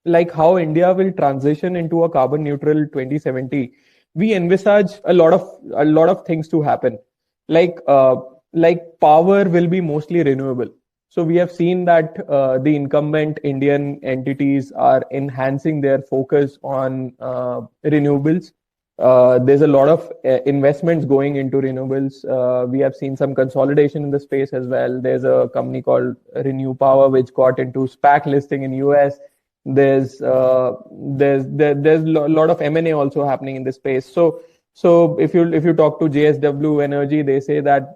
like how India will transition into a carbon neutral 2070, we envisage a lot of things to happen. Like power will be mostly renewable. So we have seen that the incumbent Indian entities are enhancing their focus on renewables. There's a lot of investments going into renewables. We have seen some consolidation in the space as well. There's a company called Renew Power which got into SPAC listing in US. There's there's a lot of M&A also happening in this space. So if you talk to JSW Energy, they say that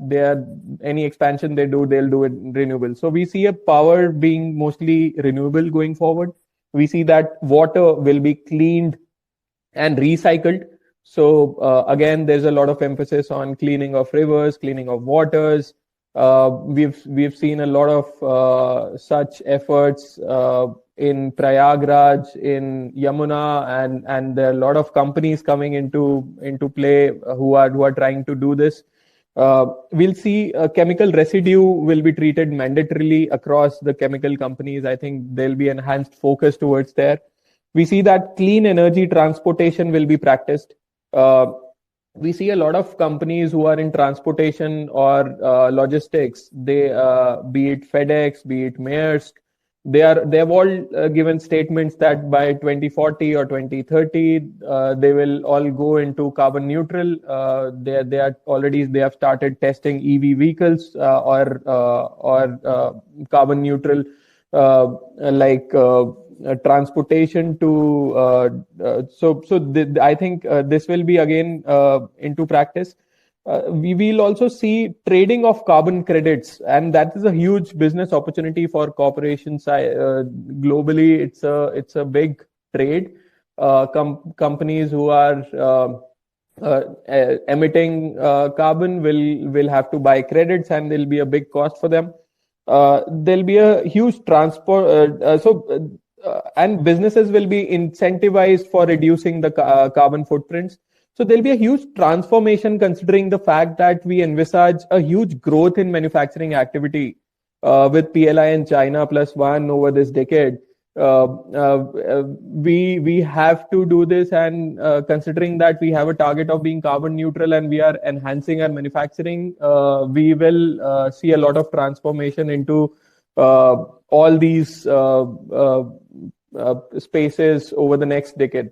any expansion they do, they'll do it renewable. So we see a power being mostly renewable going forward. We see that water will be cleaned and recycled. So again, there's a lot of emphasis on cleaning of rivers, cleaning of waters. We've seen a lot of such efforts in Prayagraj, in Yamuna, and there are a lot of companies coming into play who are trying to do this. We'll see chemical residue will be treated mandatorily across the chemical companies. I think there'll be enhanced focus towards there. We see that clean energy transportation will be practiced. We see a lot of companies who are in transportation or logistics. They be it FedEx, be it Maersk, they have all given statements that by 2040 or 2030 they will all go into carbon neutral. They have started testing EV vehicles or carbon neutral transportation to I think this will be again into practice. We will also see trading of carbon credits, and that is a huge business opportunity for corporations globally. It's a big trade. Companies who are emitting carbon will have to buy credits, and there'll be a big cost for them. There'll be a huge transport. And businesses will be incentivized for reducing the carbon footprints. So there'll be a huge transformation considering the fact that we envisage a huge growth in manufacturing activity with PLI and China +1 over this decade. We have to do this, and considering that we have a target of being carbon neutral and we are enhancing our manufacturing, we will see a lot of transformation into all these spaces over the next decade.